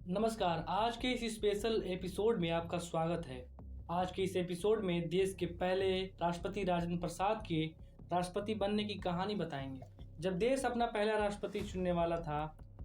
नमस्कार। आज के इस स्पेशल एपिसोड में आपका स्वागत है। आज के इस एपिसोड में देश के पहले राष्ट्रपति राजेंद्र प्रसाद के राष्ट्रपति बनने की कहानी बताएंगे। जब देश अपना पहला राष्ट्रपति चुनने वाला था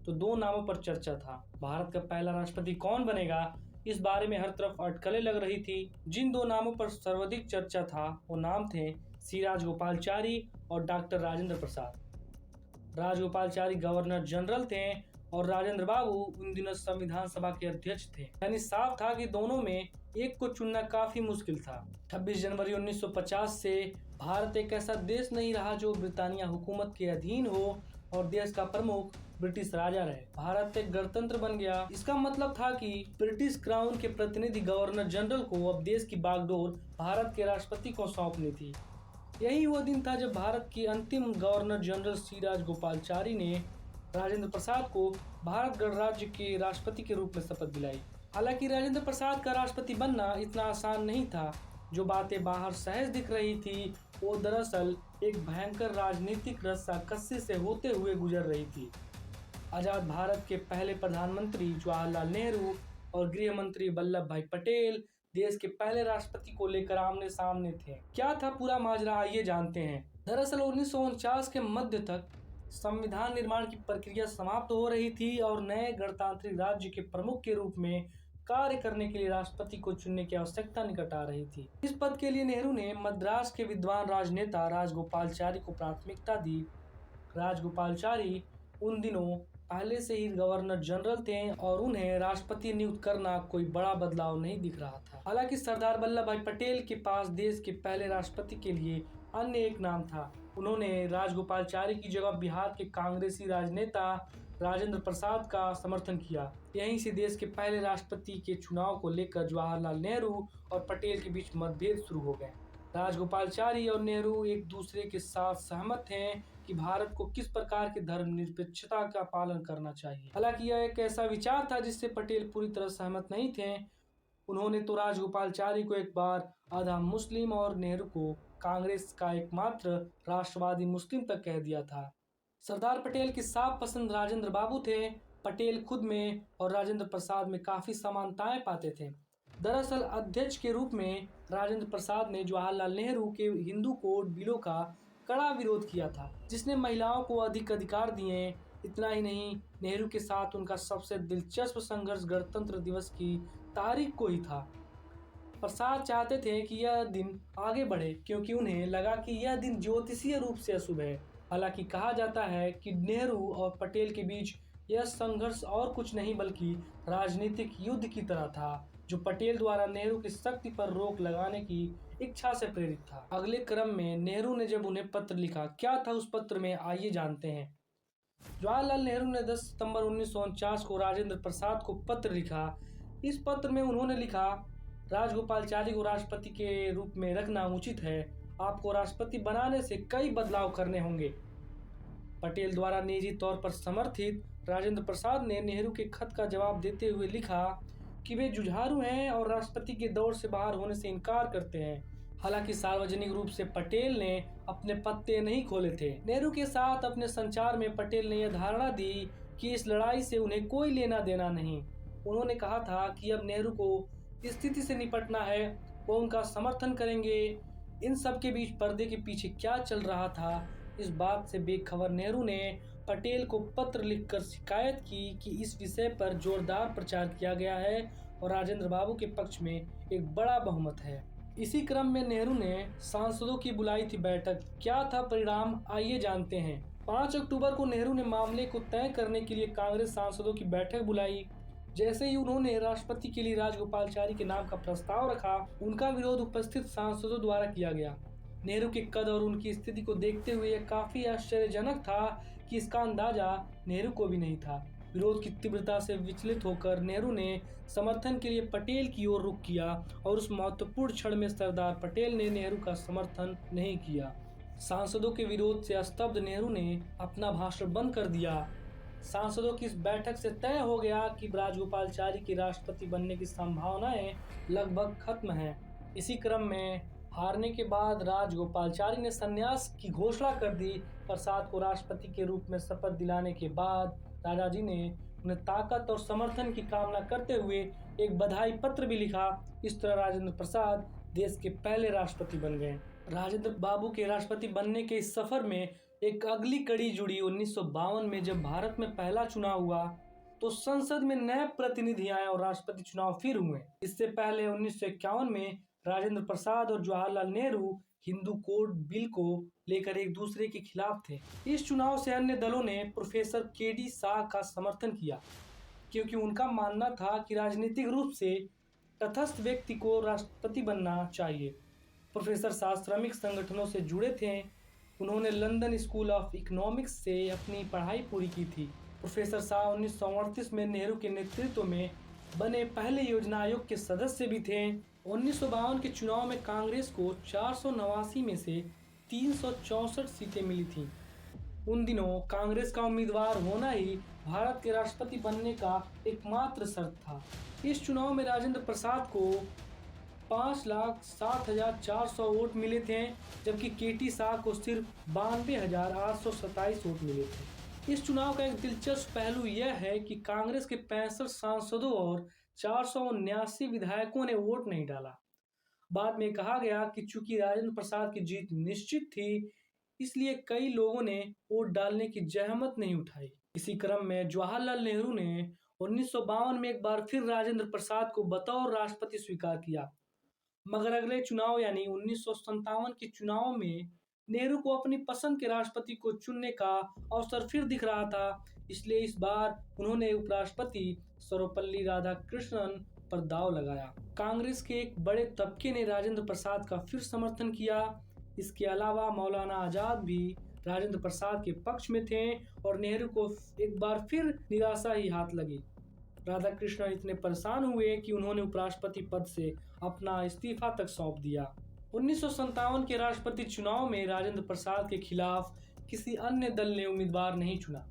तो दो नामों पर चर्चा था। भारत का पहला राष्ट्रपति कौन बनेगा, इस बारे में हर तरफ अटकलें लग रही थी। जिन दो नामों पर सर्वाधिक चर्चा था वो नाम थे सी राजगोपालचारी और doctor Rajendra Prasad. Rajagopalachari governor general थे और राजेंद्र बाबू उन दिनों संविधान सभा के अध्यक्ष थे। यानी साफ था कि दोनों में एक को चुनना काफी मुश्किल था। 26 जनवरी 1950 से भारत एक ऐसा देश नहीं रहा जो ब्रिटानिया हुकूमत के अधीन हो और देश का प्रमुख ब्रिटिश राजा रहे। भारत एक गणतंत्र बन गया। इसका मतलब था कि ब्रिटिश क्राउन के प्रतिनिधि गवर्नर जनरल को अब देश की बागडोर भारत के राष्ट्रपति को सौंपनी थी। यही वो दिन था जब भारत के अंतिम गवर्नर जनरल सी राजगोपालचारी ने राजेंद्र प्रसाद को भारत गणराज्य के राष्ट्रपति के रूप में शपथ दिलाई। हालांकि राजेंद्र प्रसाद का राष्ट्रपति बनना इतना आसान नहीं था। जो बातें बाहर सहज दिख रही थी वो दरअसल एक भयंकर राजनीतिक रस्साकसी से होते हुए गुजर रही थी। आजाद भारत के पहले प्रधानमंत्री जवाहरलाल नेहरू और गृह मंत्री वल्लभ भाई पटेल देश के पहले राष्ट्रपति को लेकर आमने सामने थे। क्या था पूरा माजरा, आइए जानते हैं। दरअसल 1949 के मध्य तक संविधान निर्माण की प्रक्रिया समाप्त हो रही थी और नए गणतांत्रिक राज्य के प्रमुख के रूप में कार्य करने के लिए राष्ट्रपति को चुनने की आवश्यकता निकट आ रही थी। इस पद के लिए नेहरू ने मद्रास के विद्वान राजनेता राजगोपालचारी को प्राथमिकता दी। राजगोपालचारी उन दिनों पहले से ही गवर्नर जनरल थे और उन्हें राष्ट्रपति नियुक्त करना कोई बड़ा बदलाव नहीं दिख रहा था। हालांकि सरदार वल्लभ भाई पटेल के पास देश के पहले राष्ट्रपति के लिए अन्य एक नाम था। उन्होंने राजगोपालचारी की जगह बिहार के कांग्रेसी राजनेता राजेंद्र प्रसाद का समर्थन किया। यहीं से देश के पहले राष्ट्रपति के चुनाव को लेकर जवाहरलाल नेहरू और पटेल के बीच मतभेद शुरू हो गए। राजगोपालचारी और नेहरू एक दूसरे के साथ सहमत थे कि भारत को किस प्रकार की धर्मनिरपेक्षता का पालन करना चाहिए। हालांकि यह एक ऐसा विचार था जिससे पटेल पूरी तरह सहमत नहीं थे। उन्होंने तो राजगोपालचारी को एक बार आधा मुस्लिम और नेहरू को कांग्रेस का एकमात्र राष्ट्रवादी मुस्लिम तक कह दिया था। सरदार पटेल की साफ पसंद राजेंद्र बाबू थे। पटेल खुद में और राजेंद्र प्रसाद में काफी समानताएं पाते थे। दरअसल अध्यक्ष के रूप में राजेंद्र प्रसाद ने जवाहरलाल नेहरू के हिंदू कोड बिलों का कड़ा विरोध किया था, जिसने महिलाओं को अधिक अधिकार दिए। इतना ही नहीं, नेहरू के साथ उनका सबसे दिलचस्प संघर्ष गणतंत्र दिवस की तारीख को ही था। प्रसाद चाहते थे कि यह दिन आगे बढ़े क्योंकि उन्हें लगा कि यह दिन ज्योतिषीय रूप से अशुभ है। हालांकि कहा जाता है कि नेहरू और पटेल के बीच यह संघर्ष और कुछ नहीं बल्कि राजनीतिक युद्ध की तरह था, जो पटेल द्वारा नेहरू की शक्ति पर रोक लगाने की इच्छा से प्रेरित था। अगले क्रम में नेहरू ने जब उन्हें पत्र लिखा, क्या था उस पत्र में, आइए जानते हैं। जवाहरलाल नेहरू ने 10 सितंबर 1949 को राजेंद्र प्रसाद को पत्र लिखा। इस पत्र में उन्होंने लिखा, राजगोपालचारी को राष्ट्रपति के रूप में रखना उचित है। आपको राष्ट्रपति बनाने से कई बदलाव करने होंगे। पटेल द्वारा निजी तौर पर समर्थित राजेंद्र प्रसाद ने नेहरू के खत का जवाब देते हुए लिखा कि वे जुझारू हैं और राष्ट्रपति के दौर से बाहर होने से इनकार करते हैं। हालांकि सार्वजनिक रूप से पटेल ने अपने पत्ते नहीं खोले थे। नेहरू के साथ अपने संचार में पटेल ने यह धारणा दी कि इस लड़ाई से उन्हें कोई लेना देना नहीं। उन्होंने कहा था कि अब नेहरू को स्थिति से निपटना है, वो उनका समर्थन करेंगे। इन सब के बीच पर्दे के पीछे क्या चल रहा था, इस बात से बेखबर नेहरू ने पटेल को पत्र लिखकर शिकायत की कि इस विषय पर जोरदार प्रचार किया गया है और राजेंद्र बाबू के पक्ष में एक बड़ा बहुमत है। इसी क्रम में नेहरू ने सांसदों की बुलाई थी बैठक। क्या था परिणाम, आइए जानते हैं। 5 अक्टूबर को नेहरू ने मामले को तय करने के लिए कांग्रेस सांसदों की बैठक बुलाई। जैसे ही उन्होंने राष्ट्रपति के लिए राजगोपालचारी के नाम का प्रस्ताव रखा, उनका विरोध उपस्थित सांसदों द्वारा किया गया। नेहरू के कद और उनकी स्थिति को देखते हुए यह काफी आश्चर्यजनक था कि इसका अंदाजा नेहरू को भी नहीं था। विरोध की तीव्रता से विचलित होकर नेहरू ने समर्थन के लिए पटेल की ओर रुख किया और उस महत्वपूर्ण क्षण में सरदार पटेल ने नेहरू का समर्थन नहीं किया। सांसदों के विरोध से स्तब्ध नेहरू ने अपना भाषण बंद कर दिया। सांसदों की इस बैठक से तय हो गया कि राजगोपालचारी के राष्ट्रपति बनने की संभावनाएं लगभग खत्म हैं। इसी क्रम में हारने के बाद राजगोपालचारी ने संन्यास की घोषणा कर दी। प्रसाद को राष्ट्रपति के रूप में शपथ दिलाने के बाद राजाजी ने उन्हें ताकत और समर्थन की कामना करते हुए एक बधाई पत्र भी लिखा। इस तरह राजेंद्र प्रसाद देश के पहले राष्ट्रपति बन गए। राजेंद्र बाबू के राष्ट्रपति बनने के इस सफर में एक अगली कड़ी जुड़ी। 1952 में जब भारत में पहला चुनाव हुआ तो संसद में नए प्रतिनिधि आए और राष्ट्रपति चुनाव फिर हुए। इससे पहले 1951 में राजेंद्र प्रसाद और जवाहरलाल नेहरू हिंदू कोड बिल को लेकर एक दूसरे के खिलाफ थे। इस चुनाव से अन्य दलों ने प्रोफेसर के.डी. शाह का समर्थन किया, क्योंकि उनका मानना था कि राजनीतिक रूप से तटस्थ व्यक्ति को राष्ट्रपति बनना चाहिए। प्रोफेसर शाह श्रमिक संगठनों से जुड़े थे। उन्होंने लंदन स्कूल ऑफ इकोनॉमिक्स से अपनी पढ़ाई पूरी की थी। प्रोफेसर शाह 1938 में नेहरू के नेतृत्व में बने पहले योजना आयोग के सदस्य भी थे। 1952 के चुनाव में कांग्रेस को 489 में से 364 सीटें मिली थीं। उन दिनों कांग्रेस का उम्मीदवार होना ही भारत के राष्ट्रपति बनने का एकमात्र शर्त था। इस चुनाव में राजेंद्र प्रसाद को 5,60,400 वोट मिले थे, जबकि के.टी. शाह को सिर्फ 92,827 वोट मिले थे। इस चुनाव का एक दिलचस्प पहलू यह है कि कांग्रेस के 65 सांसदों और 479 विधायकों ने वोट नहीं डाला। बाद में कहा गया कि चूंकि राजेंद्र प्रसाद की जीत निश्चित थी, इसलिए कई लोगों ने वोट डालने की जहमत नहीं उठाई। इसी क्रम में जवाहरलाल नेहरू ने 1952 में एक बार फिर राजेंद्र प्रसाद को बतौर राष्ट्रपति स्वीकार किया, मगर अगले चुनाव यानी 1957 के चुनाव में नेहरू को अपनी पसंद के राष्ट्रपति को चुनने का अवसर फिर दिख रहा था। इसलिए इस बार उन्होंने उपराष्ट्रपति सर्वपल्ली राधाकृष्णन पर दांव लगाया। कांग्रेस के एक बड़े तबके ने राजेंद्र प्रसाद का फिर समर्थन किया। इसके अलावा मौलाना आजाद भी राजेंद्र प्रसाद के पक्ष में थे और नेहरू को एक बार फिर निराशा ही हाथ लगी। राधाकृष्णन इतने परेशान हुए कि उन्होंने उपराष्ट्रपति पद से अपना इस्तीफा तक सौंप दिया। 1957 के राष्ट्रपति चुनाव में राजेंद्र प्रसाद के खिलाफ किसी अन्य दल ने उम्मीदवार नहीं चुना।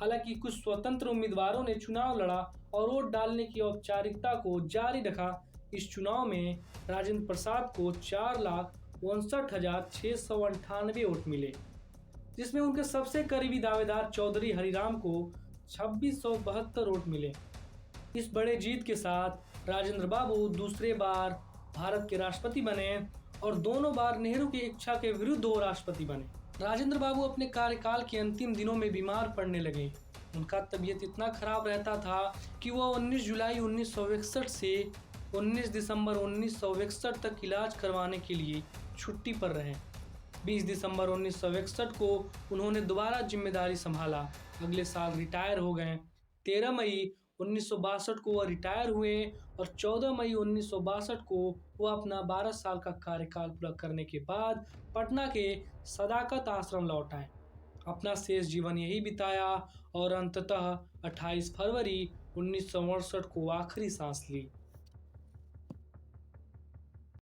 हालांकि कुछ स्वतंत्र उम्मीदवारों ने चुनाव लड़ा और वोट डालने की औपचारिकता को जारी रखा। इस चुनाव में राजेंद्र प्रसाद को 4,59,698 वोट मिले, जिसमें उनके सबसे करीबी दावेदार चौधरी हरिराम को 2672 वोट मिले। इस बड़े जीत के साथ राजेंद्र बाबू दूसरे बार भारत के राष्ट्रपति बने और दोनों बार नेहरू की इच्छा के विरुद्ध वो राष्ट्रपति बने। राजेंद्र बाबू अपने कार्यकाल के अंतिम दिनों में बीमार पड़ने लगे। उनका तबीयत इतना खराब रहता था कि वो 19 जुलाई 1961 से 19 दिसंबर 1961 तक इलाज करवाने के लिए छुट्टी पर रहे। 20 दिसंबर 1961 को उन्होंने दोबारा जिम्मेदारी संभाला। अगले साल रिटायर हो गए। 13 मई 1962 को वह रिटायर हुए और 14 मई 1962 को वह अपना 12 साल का कार्यकाल पूरा करने के बाद पटना के सदाकत आश्रम लौट आए। अपना शेष जीवन यही बिताया और अंततः 28 फरवरी 1968 को आखिरी सांस ली।